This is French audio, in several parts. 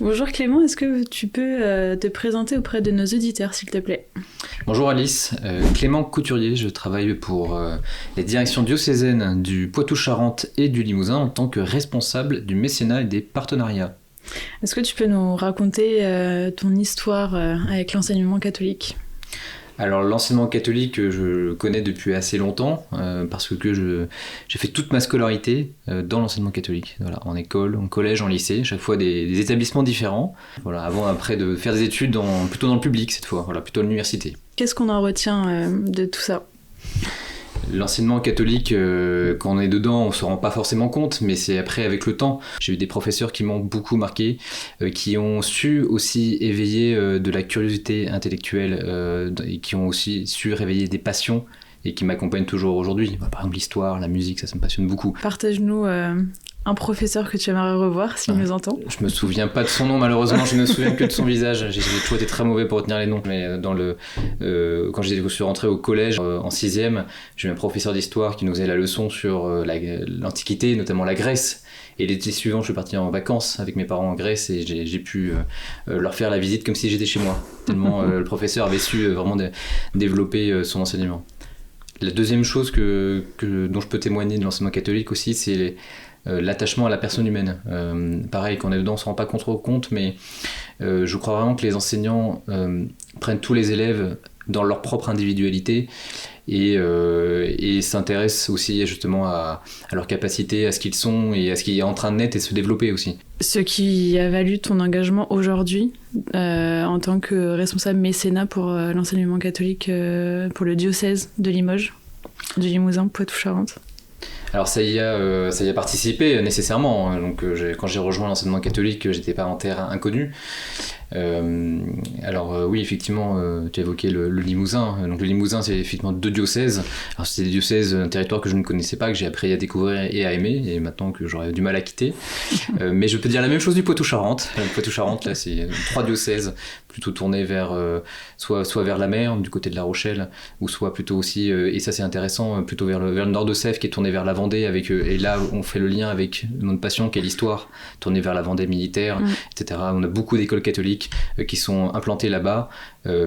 Bonjour Clément, est-ce que tu peux te présenter auprès de nos auditeurs, s'il te plaît? Bonjour Alice, Clément Couturier, je travaille pour les directions diocésaines du Poitou-Charentes et du Limousin en tant que responsable du mécénat et des partenariats. Est-ce que tu peux nous raconter ton histoire avec l'enseignement catholique? Alors l'enseignement catholique, je le connais depuis assez longtemps parce que j'ai fait toute ma scolarité dans l'enseignement catholique, voilà, en école, en collège, en lycée, chaque fois des établissements différents, voilà, avant après de faire des études plutôt dans le public cette fois, voilà, plutôt à l'université. Qu'est-ce qu'on en retient de tout ça? L'enseignement catholique, quand on est dedans, on se rend pas forcément compte, mais c'est après avec le temps. J'ai eu des professeurs qui m'ont beaucoup marqué, qui ont su aussi éveiller de la curiosité intellectuelle et qui ont aussi su réveiller des passions et qui m'accompagnent toujours aujourd'hui. Par exemple l'histoire, la musique, ça me passionne beaucoup. Partage-nous un professeur que tu aimerais revoir s'il nous entend. Je me souviens pas de son nom, malheureusement, je ne me souviens que de son visage. J'ai toujours été très mauvais pour retenir les noms. Mais quand je suis rentré au collège en 6e, j'ai eu un professeur d'histoire qui nous faisait la leçon sur l'Antiquité, notamment la Grèce. Et l'été suivant, je suis parti en vacances avec mes parents en Grèce et j'ai pu leur faire la visite comme si j'étais chez moi. Tellement le professeur avait su vraiment développer son enseignement. La deuxième chose dont je peux témoigner de l'enseignement catholique aussi, c'est l'attachement à la personne humaine. Pareil, quand on est dedans, on ne se rend pas trop compte, mais je crois vraiment que les enseignants prennent tous les élèves dans leur propre individualité et s'intéressent aussi justement à leur capacité, à ce qu'ils sont et à ce qui est en train de naître et de se développer aussi. Ce qui a valu ton engagement aujourd'hui en tant que responsable mécénat pour l'enseignement catholique pour le diocèse de Limoges, du Limousin, Poitou-Charentes. Alors ça y a participé nécessairement. Donc quand j'ai rejoint l'enseignement catholique, j'étais pas en terre inconnue. Oui, effectivement, tu as évoqué le Limousin. Donc le Limousin, c'est effectivement 2 diocèses. Alors c'est des diocèses, un territoire que je ne connaissais pas, que j'ai appris à découvrir et à aimer, et maintenant que j'aurais du mal à quitter. Mais je peux dire la même chose du Poitou-Charentes. Le Poitou-Charentes, là, c'est 3 diocèses plutôt tournés vers soit vers la mer, du côté de La Rochelle, ou soit plutôt aussi, et ça c'est intéressant, plutôt vers le nord de Sèvres, qui est tourné vers la Vendée, et là on fait le lien avec notre passion, qui est l'histoire, tournée vers la Vendée militaire, etc. On a beaucoup d'écoles catholiques qui sont implantées là-bas.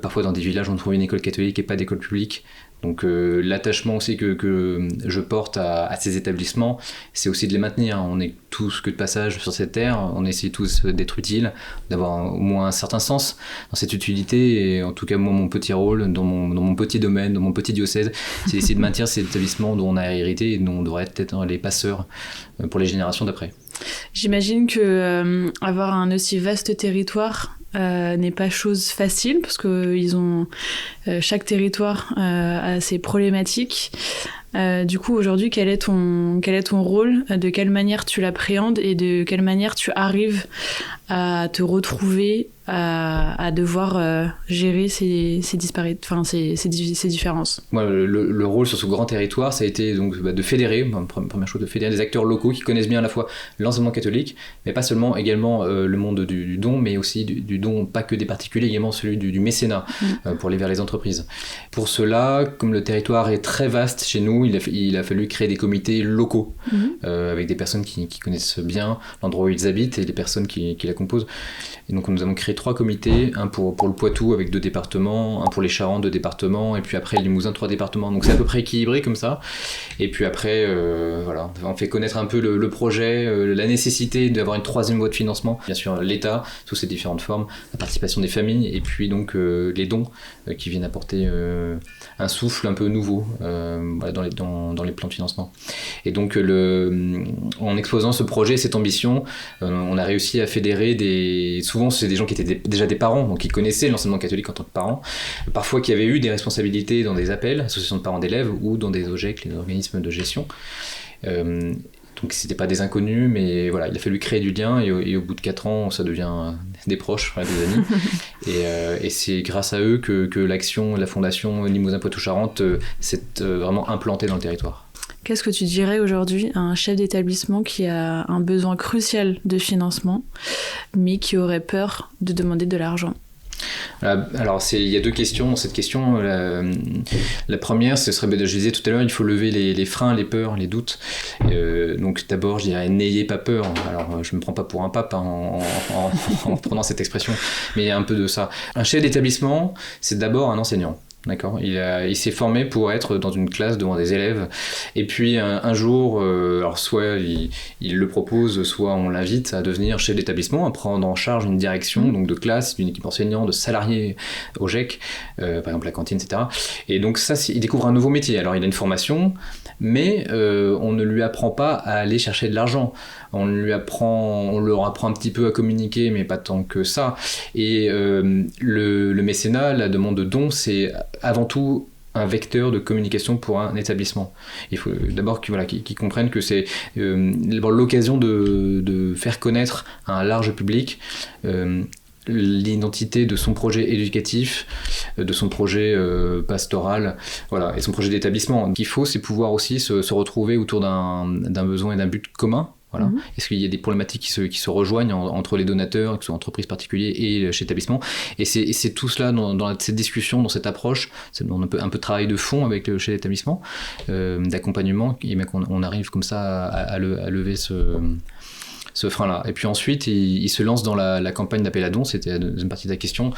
Parfois dans des villages on trouve une école catholique et pas d'école publique. Donc l'attachement aussi que je porte à ces établissements, c'est aussi de les maintenir. On est tous que de passage sur cette terre, on essaie tous d'être utiles, d'avoir au moins un certain sens dans cette utilité. Et en tout cas, moi, mon petit rôle dans mon petit domaine, dans mon petit diocèse, c'est d'essayer de maintenir ces établissements dont on a hérité et dont on devrait être les passeurs pour les générations d'après. J'imagine que avoir un aussi vaste territoire n'est pas chose facile parce que chaque territoire a ses problématiques. Du coup, aujourd'hui, quel est ton rôle? De quelle manière tu l'appréhendes et de quelle manière tu arrives à te retrouver, à devoir gérer ces différences? Moi, le rôle sur ce grand territoire, ça a été donc de fédérer, première chose, de fédérer des acteurs locaux qui connaissent bien à la fois l'enseignement catholique, mais pas seulement, également le monde du don, mais aussi du don, pas que des particuliers, également celui du mécénat, pour aller vers les entreprises. Pour cela, comme le territoire est très vaste chez nous, il a fallu créer des comités locaux, avec des personnes qui connaissent bien l'endroit où ils habitent et les personnes qui la composent. Et donc nous avons créé 3 comités, un pour le Poitou avec 2 départements, un pour les Charentes 2 départements, et puis après le Limousin 3 départements. Donc c'est à peu près équilibré comme ça. Et puis après, on fait connaître un peu le projet, la nécessité d'avoir une 3e voie de financement. Bien sûr l'État, sous ses différentes formes, la participation des familles, et puis donc les dons qui viennent apporter un souffle un peu nouveau dans les plans de financement. Et donc en exposant ce projet, cette ambition, on a réussi à fédérer souvent c'est des gens qui étaient déjà des parents, donc qui connaissaient l'enseignement catholique en tant que parents, parfois qui avaient eu des responsabilités dans des appels, associations de parents d'élèves ou dans des OGEC, les organismes de gestion. Donc c'était pas des inconnus, mais voilà, il a fallu créer du lien et au bout de 4 ans, ça devient des proches, des amis. Et c'est grâce à eux que l'action, la fondation Limousin Poitou-Charentes s'est vraiment implantée dans le territoire. Qu'est-ce que tu dirais aujourd'hui à un chef d'établissement qui a un besoin crucial de financement, mais qui aurait peur de demander de l'argent ? Alors, il y a 2 questions dans cette question. La première, ce serait, je disais tout à l'heure, il faut lever les freins, les peurs, les doutes. Donc d'abord, je dirais, n'ayez pas peur. Alors, je ne me prends pas pour un pape en prenant cette expression, mais il y a un peu de ça. Un chef d'établissement, c'est d'abord un enseignant. D'accord. Il s'est formé pour être dans une classe devant des élèves. Et puis un jour, alors soit il le propose, soit on l'invite à devenir chef d'établissement, à prendre en charge une direction donc de classe, d'une équipe enseignante, de salariés au GEC, par exemple la cantine, etc. Et donc ça, il découvre un nouveau métier. Alors il a une formation, mais on ne lui apprend pas à aller chercher de l'argent. On leur apprend un petit peu à communiquer, mais pas tant que ça. Et le mécénat, la demande de dons, c'est avant tout un vecteur de communication pour un établissement. Il faut d'abord qu'ils comprennent que c'est l'occasion de faire connaître à un large public l'identité de son projet éducatif, de son projet pastoral, voilà, et son projet d'établissement. Ce qu'il faut, c'est pouvoir aussi se retrouver autour d'un besoin et d'un but commun. Voilà. Est-ce qu'il y a des problématiques qui se rejoignent entre les donateurs, que ce soit entreprises particulières et chez l'établissement, et c'est tout cela dans cette discussion, dans cette approche, c'est un peu de travail de fond avec le chef d'établissement, d'accompagnement, et bien qu'on arrive comme ça à lever ce frein-là. Et puis ensuite, il se lance dans la campagne d'appel à dons, c'était la deuxième partie de la question.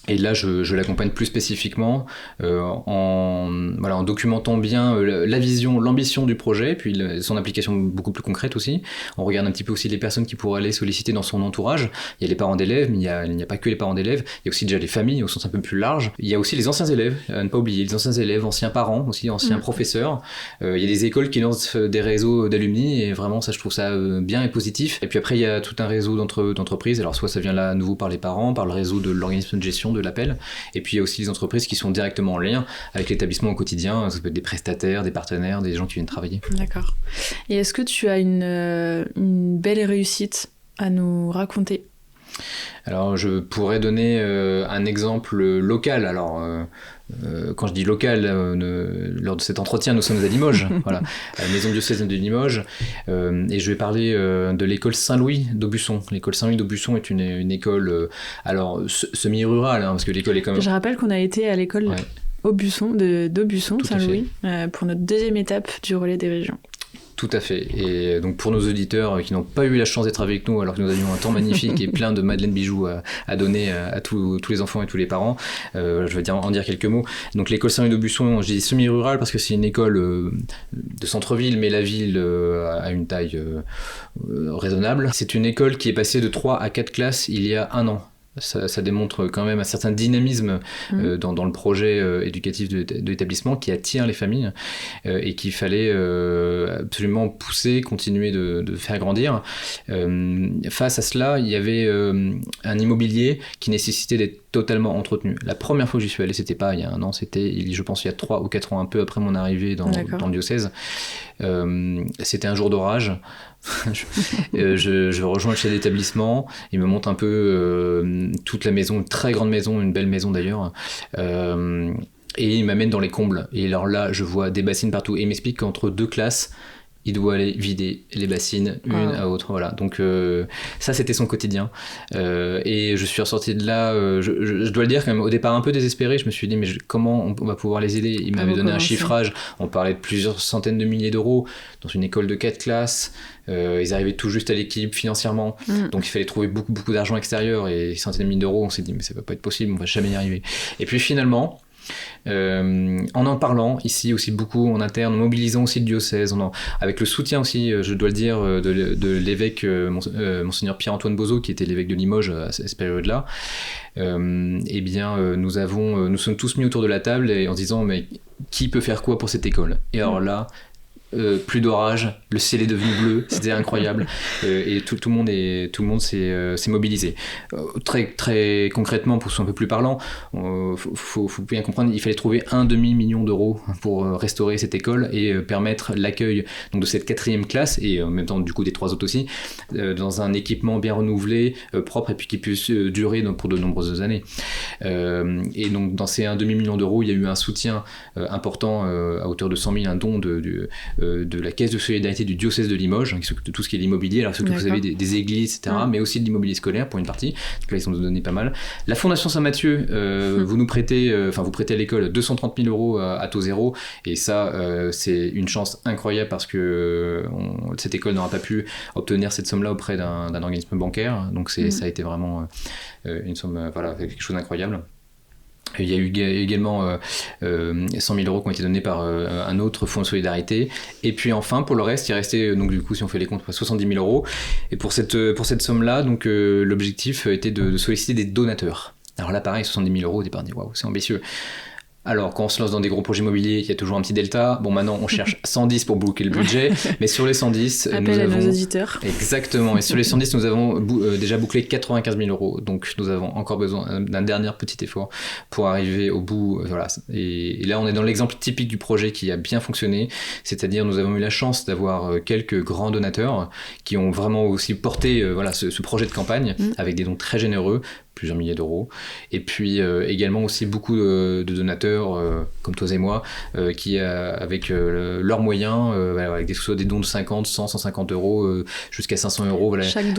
Et là, je l'accompagne plus spécifiquement en documentant bien la vision, l'ambition du projet, puis son application beaucoup plus concrète aussi. On regarde un petit peu aussi les personnes qui pourraient aller solliciter dans son entourage. Il y a les parents d'élèves, mais il n'y a pas que les parents d'élèves. Il y a aussi déjà les familles au sens un peu plus large. Il y a aussi les anciens élèves, à ne pas oublier, les anciens élèves, anciens parents aussi, anciens professeurs. Il y a des écoles qui lancent des réseaux d'alumni, et vraiment, ça, je trouve ça bien et positif. Et puis après, il y a tout un réseau d'entreprises. Alors soit ça vient là à nouveau par les parents, par le réseau de l'organisme de gestion de l'appel, et puis il y a aussi les entreprises qui sont directement en lien avec l'établissement au quotidien. Ça peut être des prestataires, des partenaires, des gens qui viennent travailler. D'accord. Et est-ce que tu as une belle réussite à nous raconter ? Alors je pourrais donner un exemple local. Alors quand je dis local, lors de cet entretien, nous sommes à Limoges, voilà, à la maison diocésaine de Limoges, et je vais parler de l'école Saint-Louis d'Aubusson. L'école Saint-Louis d'Aubusson est une école semi-rurale, parce que l'école est quand même... Je rappelle qu'on a été à l'école d'Aubusson, Saint-Louis, pour notre deuxième étape du relais des régions. Tout à fait. Et donc pour nos auditeurs qui n'ont pas eu la chance d'être avec nous alors que nous avions un temps magnifique et plein de madeleines bijoux à donner à tous les enfants et tous les parents, je vais en dire quelques mots. Donc l'école Saint-Louis d'Aubusson, je dis semi-rurale parce que c'est une école de centre-ville, mais la ville a une taille raisonnable. C'est une école qui est passée de 3 à 4 classes il y a 1 an. Ça démontre quand même un certain dynamisme dans le projet éducatif de l'établissement qui attire les familles et qu'il fallait absolument pousser, continuer de faire grandir. Face à cela, il y avait un immobilier qui nécessitait d'être totalement entretenu. La première fois que j'y suis allé, c'était pas il y a 1 an, c'était je pense il y a 3 ou 4 ans, un peu après mon arrivée dans le diocèse. C'était un jour d'orage. je rejoins le chef d'établissement, il me montre un peu toute la maison, une très grande maison, une belle maison d'ailleurs, et il m'amène dans les combles, et alors là je vois des bassines partout, et il m'explique qu'entre 2 classes il doit aller vider les bassines une à l'autre, voilà. Donc ça c'était son quotidien, et je suis ressorti de là, je dois le dire quand même, au départ un peu désespéré. Je me suis dit mais comment on va pouvoir les aider. Il m'avait donné un chiffrage, on parlait de plusieurs centaines de milliers d'euros dans une école de 4 classes. Ils arrivaient tout juste à l'équilibre financièrement, donc il fallait trouver beaucoup d'argent extérieur, et des centaines de milliers d'euros. On s'est dit mais ça va pas être possible, on va jamais y arriver. Et puis finalement, en parlant ici aussi beaucoup en interne, en mobilisant aussi le diocèse, avec le soutien aussi, je dois le dire, de l'évêque Monseigneur Pierre-Antoine Bozo, qui était l'évêque de Limoges à cette période-là, nous sommes tous mis autour de la table et en se disant mais qui peut faire quoi pour cette école. Et alors là, plus d'orage, le ciel est devenu bleu, c'était incroyable, et tout le monde s'est mobilisé. Très, très concrètement, pour que ce soit un peu plus parlant, faut bien comprendre, il fallait trouver 1 demi-million d'euros pour restaurer cette école et permettre l'accueil donc, de cette 4e classe, et en même temps du coup des 3 autres aussi, dans un équipement bien renouvelé, propre, et puis qui puisse durer pour de nombreuses années. Et donc dans ces 1 demi-million d'euros, il y a eu un soutien important à hauteur de 100 000, un don de la caisse de solidarité du diocèse de Limoges, qui s'occupe de tout ce qui est l'immobilier, alors surtout, vous savez, des églises, etc., mais aussi de l'immobilier scolaire pour une partie. Donc là, ils ont donné pas mal. La Fondation Saint-Mathieu, vous prêtez à l'école 230 000 euros à taux zéro, et ça, c'est une chance incroyable parce que cette école n'aura pas pu obtenir cette somme-là auprès d'un organisme bancaire, donc ça a été vraiment une somme, quelque chose d'incroyable. Il y a eu également 100 000 euros qui ont été donnés par un autre fonds de solidarité. Et puis enfin, pour le reste, il restait, donc du coup, si on fait les comptes, 70 000 euros. Et pour cette somme-là, donc, l'objectif était de solliciter des donateurs. Alors là, pareil, 70 000 euros au départ, on dit waouh, c'est ambitieux. Alors, quand on se lance dans des gros projets immobiliers, il y a toujours un petit delta. Bon, maintenant, on cherche 110 pour boucler le budget, mais sur les 110, appel à nos auditeurs. Exactement. Et sur les 110, nous avons déjà bouclé 95 000 euros. Donc, nous avons encore besoin d'un dernier petit effort pour arriver au bout. Voilà. Et là, on est dans l'exemple typique du projet qui a bien fonctionné. C'est-à-dire, nous avons eu la chance d'avoir quelques grands donateurs qui ont vraiment aussi porté ce projet de campagne avec des dons très généreux, plusieurs milliers d'euros, et puis également aussi beaucoup de donateurs comme toi et moi qui avec leurs moyens avec des dons de 50, 100, 150 euros jusqu'à 500 euros, voilà. Chaque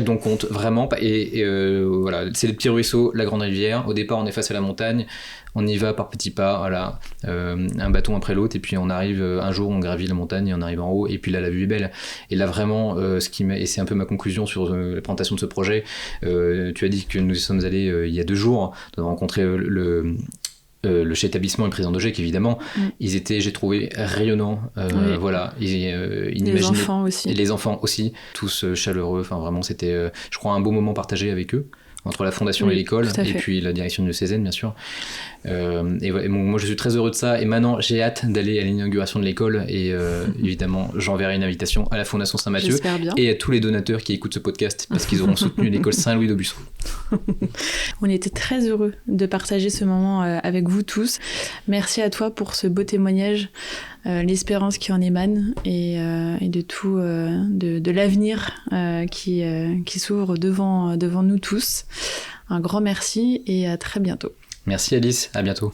don compte vraiment, et voilà, c'est les petits ruisseaux, la grande rivière. Au départ, on est face à la montagne, on y va par petits pas, voilà, un bâton après l'autre, et puis on arrive, un jour on gravit la montagne et on arrive en haut, et puis là la vue est belle. Et là vraiment, et c'est un peu ma conclusion sur la présentation de ce projet, tu as dit que nous y sommes allés il y a 2 jours, nous avons rencontré le chef d'établissement et le président d'OGEC, évidemment. Ils étaient, j'ai trouvé, rayonnants. Voilà. Les enfants aussi. Et les enfants aussi, tous chaleureux. Enfin, vraiment, c'était, je crois, un beau moment partagé avec eux, entre la fondation et l'école, et puis la direction du diocèse, bien sûr. Moi, je suis très heureux de ça. Et maintenant, j'ai hâte d'aller à l'inauguration de l'école. Et évidemment, j'enverrai une invitation à la Fondation Saint-Mathieu et à tous les donateurs qui écoutent ce podcast, parce qu'ils auront soutenu l'école Saint-Louis d'Aubusson. On était très heureux de partager ce moment avec vous tous. Merci à toi pour ce beau témoignage, l'espérance qui en émane, et de tout, de l'avenir qui s'ouvre devant nous tous. Un grand merci et à très bientôt. Merci Alice, à bientôt.